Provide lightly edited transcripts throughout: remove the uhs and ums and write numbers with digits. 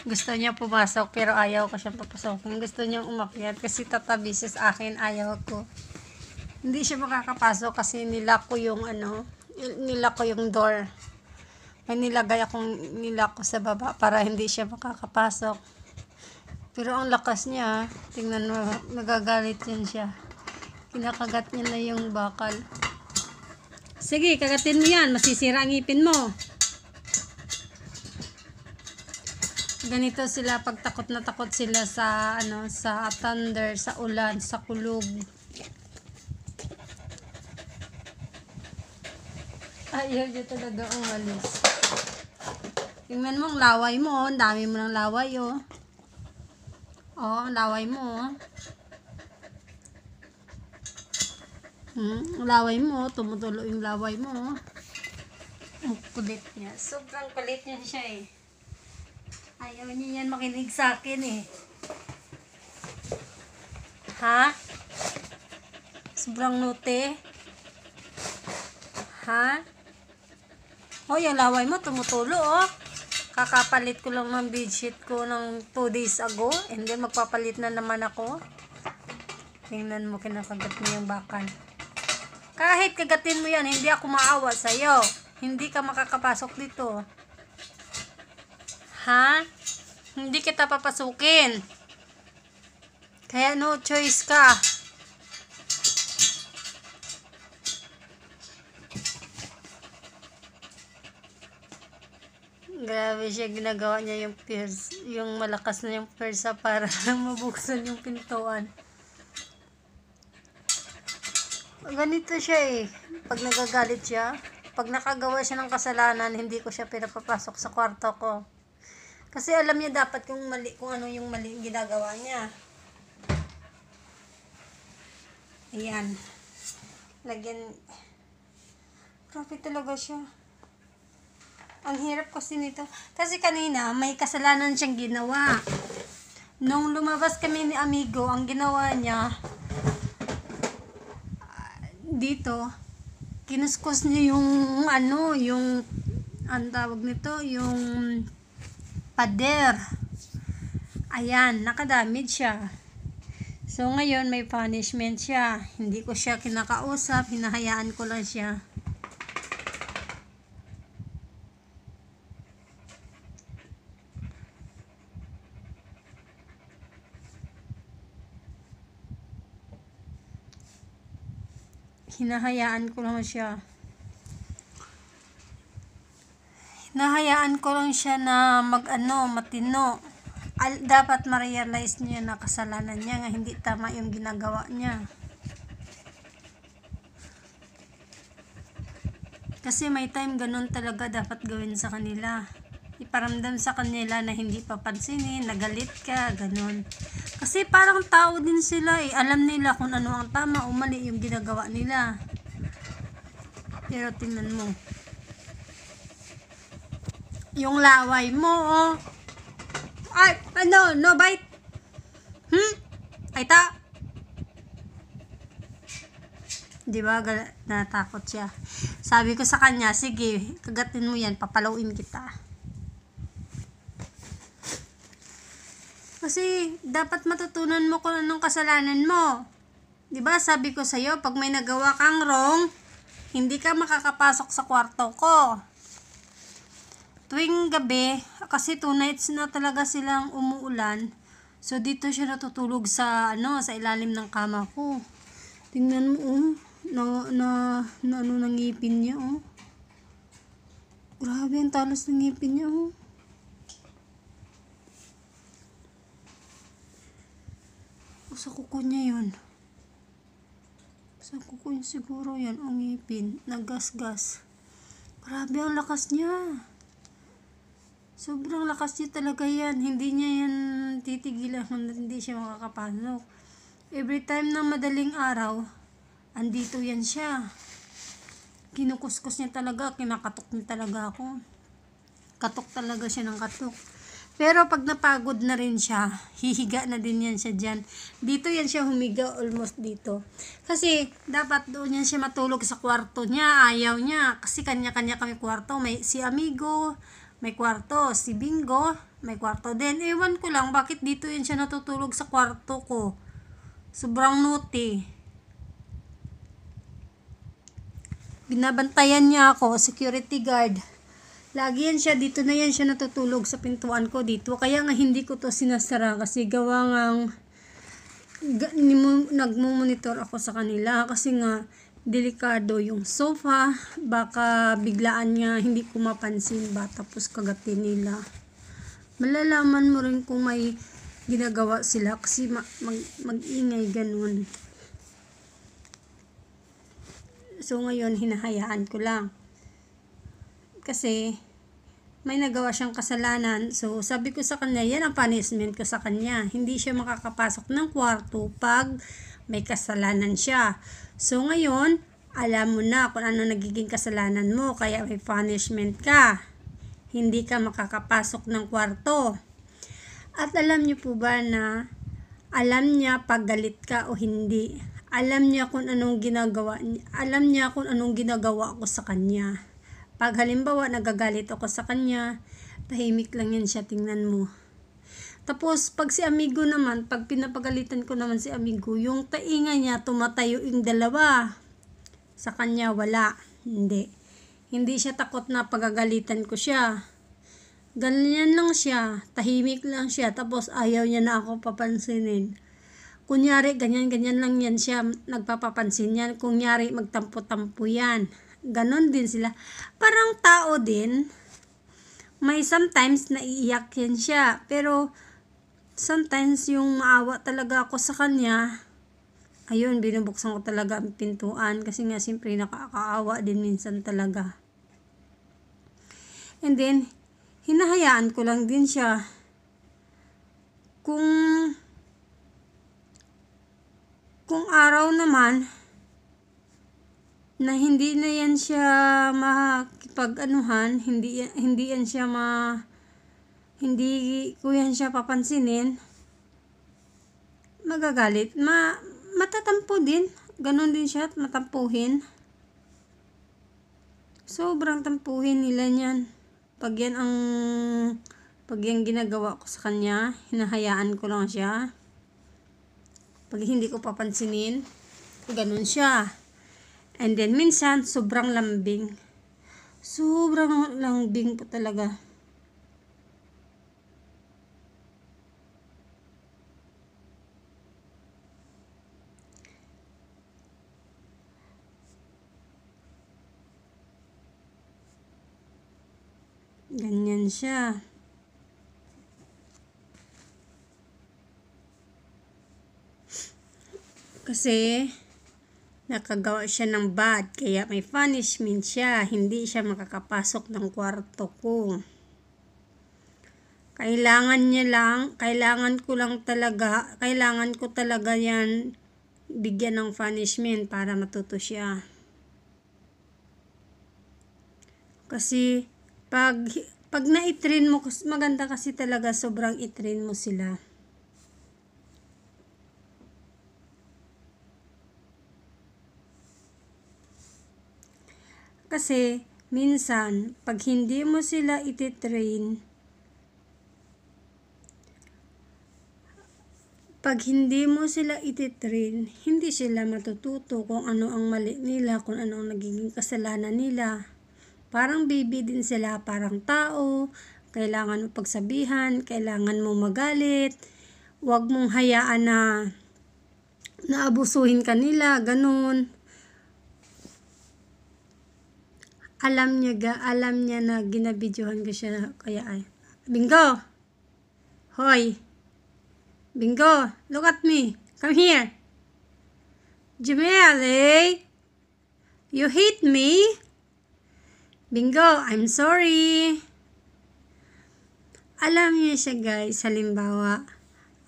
Gusto niya pumasok pero ayaw ko siyang papasokin. Gusto niyang umakyat kasi tatabi siya sa akin, ayaw ko. Hindi siya makakapasok kasi nilak ko yung door. May nilak ko sa baba para hindi siya makakapasok. Pero ang lakas niya, tingnan mo, nagagalit yan siya. Kinakagat niya na yung bakal. Sige, kagatin mo yan, masisira ang ngipin mo. Ganito sila pag takot na takot sila sa sa thunder, sa ulan, sa kulog. Ayaw niya talaga umalis. Tingnan mo ang laway mo, ang dami mo ng laway oh. Oh, ang laway mo oh. Ang laway mo, tumutulo yung laway mo. Ang kulit niya. Sobrang kulit niya siya eh. Ayaw niya yan makinig sa akin eh. Ha? Sobrang nute. Ha? Oh, yung laway mo tumutulo oh. Kakapalit ko lang ng bedsheet ko ng 2 days ago. And then magpapalit na naman ako. Tingnan mo, kinakagat mo yung bakal. Kahit kagatin mo yan, hindi ako maawa sa'yo. Hindi ka makakapasok dito. Ha? Hindi kita papasukin. Kaya no choice ka. Grabe siya, ginagawa niya yung malakas na yung persa para mabuksan yung pintuan. Ganito siya eh. Pag nagagalit siya, pag nakagawa siya ng kasalanan, hindi ko siya pinapapasok sa kwarto ko. Kasi alam niya dapat kung ano yung mali ginagawa niya. Ayan. Lagyan. Grabe talaga siya. Ang hirap kasi nito. Kasi kanina, may kasalanan siyang ginawa. Nung lumabas kami ni Amigo, ang ginawa niya, dito, kinuskus niya yung ang tawag nito, yung pader. Ayan, nakadamage siya. So, ngayon, may punishment siya. Hindi ko siya kinakausap, hinahayaan ko lang siya. Hinahayaan ko lang siya. Hinahayaan ko lang siya na matino. Dapat ma-realize niya na kasalanan niya nga hindi tama yung ginagawa niya. Kasi may time ganun talaga dapat gawin sa kanila. Iparamdam sa kanila na hindi papansinin, nagalit ka, ganun. Kasi parang tao din sila eh. Alam nila kung ano ang tama o mali yung ginagawa nila. Pero tingnan mo. Yung laway mo, oh. Ay, no bite. Ay ta. Diba, natakot siya. Sabi ko sa kanya, sige, kagatin mo yan, papalawin kita. Kasi, dapat matutunan mo kung anong kasalanan mo. Diba, sabi ko sa'yo, pag may nagawa kang wrong, hindi ka makakapasok sa kwarto ko. Tuwing gabi, kasi 2 nights na talaga silang umuulan, so dito siya natutulog sa ilalim ng kama ko. Tingnan mo, nangipin niya, oh. Grabe, ang talas ng ngipin niya, oh. Sa kuko niya yun. Sa kuko niya siguro yan, ang ngipin, nagasgas. Grabe, ang lakas niya. Sobrang lakas niya talaga yan. Hindi niya yan titigilan kung hindi siya makakapasok. Every time ng madaling araw, andito yan siya. Kinukuskus niya talaga, kinakatok niya talaga ako. Katok talaga siya ng katok. Pero pag napagod na rin siya, hihiga na din yan siya dyan. Dito yan siya humiga, almost dito. Kasi dapat doon yan siya matulog sa kwarto niya. Ayaw niya. Kasi kanya-kanya kami kwarto. May si Amigo, may kwarto, si Bingo, may kwarto din. Ewan ko lang, bakit dito yan siya natutulog sa kwarto ko. Sobrang naughty. Binabantayan niya ako, security guard. Lagi yan siya, dito na yan siya natutulog sa pintuan ko dito. Kaya nga hindi ko to sinasara kasi gawa ngang nagmumonitor ako sa kanila kasi nga delikado yung sofa, baka biglaan nga hindi ko mapansin ba tapos kagatin nila. Malalaman mo rin kung may ginagawa sila kasi mag-ingay ganun. So ngayon hinahayaan ko lang kasi may nagawa siyang kasalanan. So, sabi ko sa kanya, yan ang punishment ko sa kanya. Hindi siya makakapasok ng kwarto pag may kasalanan siya. So, ngayon, alam mo na kung ano nagiging kasalanan mo. Kaya may punishment ka. Hindi ka makakapasok ng kwarto. At alam niyo po ba na alam niya pag galit ka o hindi. Alam niya kung anong ginagawa niya. Alam niya kung anong ginagawa ko sa kanya. Pag halimbawa nagagalit ako sa kanya, tahimik lang yan siya, tingnan mo. Tapos pag si amigo naman, pag pinapagalitan ko naman si amigo, yung tainga niya tumatayo yung dalawa. Sa kanya wala, hindi. Hindi siya takot na pagagalitan ko siya. Ganyan lang siya, tahimik lang siya, tapos ayaw niya na ako papansinin. Kunyari, ganyan-ganyan lang yan siya, nagpapapansin yan. Kunyari, magtampo-tampo yan. Ganon din sila. Parang tao din. May sometimes naiiyak yan siya. Pero sometimes yung maawa talaga ako sa kanya. Ayun, binubuksan ko talaga ang pintuan. Kasi nga siyempre nakakaawa din minsan talaga. And then, hinahayaan ko lang din siya. Kung araw naman na hindi na yan siya makipag-anuhan, hindi yan siya hindi ko yan siya papansinin, magagalit, matatampo din, ganon din siya, matampuhin. Sobrang tampuhin nila niyan. Pag yan ginagawa ko sa kanya, hinahayaan ko lang siya. Pag hindi ko papansinin, ganon siya. And then, minsan, sobrang lambing. Sobrang lambing po talaga. Ganyan siya. Kasi nakagawa siya ng bad, kaya may punishment siya. Hindi siya makakapasok ng kwarto ko. Kailangan ko talaga yan bigyan ng punishment para matuto siya. Kasi pag na-itrain mo, maganda kasi talaga sobrang i-train mo sila. Kasi, minsan, pag hindi mo sila ititrain, hindi sila matututo kung ano ang mali nila, kung ano ang nagiging kasalanan nila. Parang baby din sila, parang tao, kailangan mo pagsabihan, kailangan mo magalit, huwag mong hayaan na naabusuhin ka nila, ganun. Alam niya na ginabidyohan ko siya, kaya ay, Bingo! Hoy! Bingo! Look at me! Come here! Jameli! You hate me? Bingo! I'm sorry! Alam niya siya guys, halimbawa,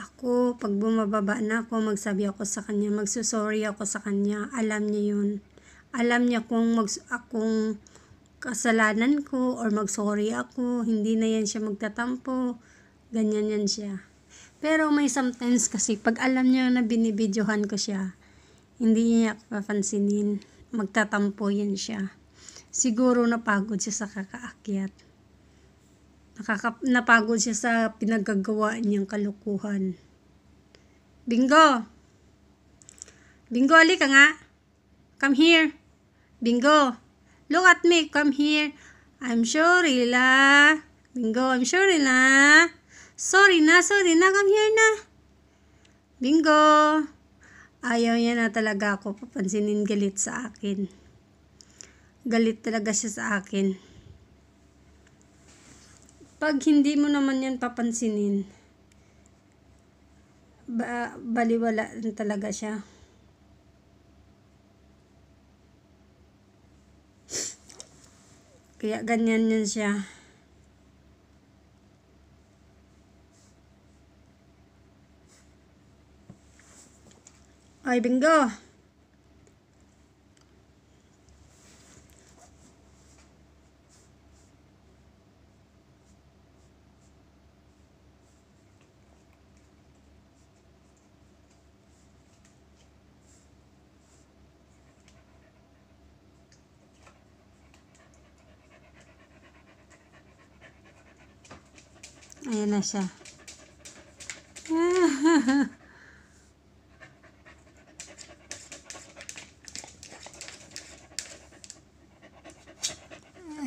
ako, pag bumababa na ako, magsabi ako sa kanya, magsusorry ako sa kanya, alam niya yun. Alam niya kung akong kasalanan ko or magsorry ako, hindi na yan siya magtatampo, ganyan yan siya. Pero may sometimes kasi pag alam niya na binibidyohan ko siya, hindi niya papansinin, magtatampo yan siya. Siguro napagod siya sa kakaakyat. Napagod siya sa pinagagawa niyang kalukuhan. Bingo! Bingo, halika nga. Come here. Bingo. Look at me. Come here. I'm sorry la. Bingo, I'm sorry la. Sorry na. Come here na. Bingo. Ayaw niya na talaga ako papansinin, galit sa akin. Galit talaga siya sa akin. Pag hindi mo naman yan papansinin, baliwala rin talaga siya. Kaya ganyan yan siya. Ay, Bingo. Ayan na siya.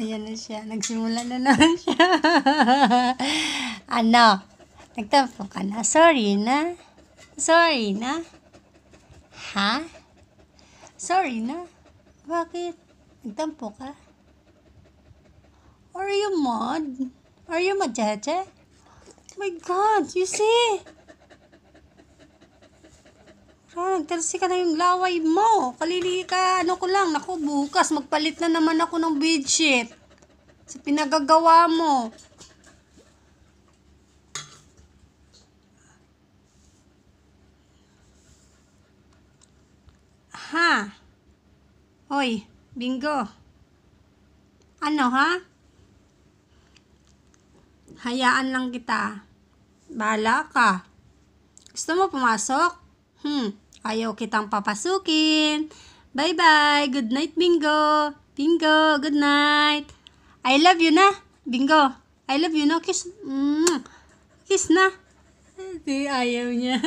Ayan na siya. Nagsimula na naman siya. Ano? Nagtampo ka na? Sorry na? Sorry na? Ha? Sorry na? Bakit? Nagtampo ka? Are you mad? Are you mad, Jaja? Oh my God, you see? Nagtalsi ka na yung laway mo. Kalili ka, ano ko lang. Naku, bukas magpalit na naman ako ng bedsheet. Sa pinagagawa mo. Ha? Hoy, Bingo. Ano ha? Hayaan lang kita. Bahala ka. Gusto mo pumasok? Ayaw kitang papasukin. Bye-bye. Good night, Bingo. Bingo, good night. I love you na, Bingo. I love you na. Kiss. Kiss na. Hindi, ayaw niya.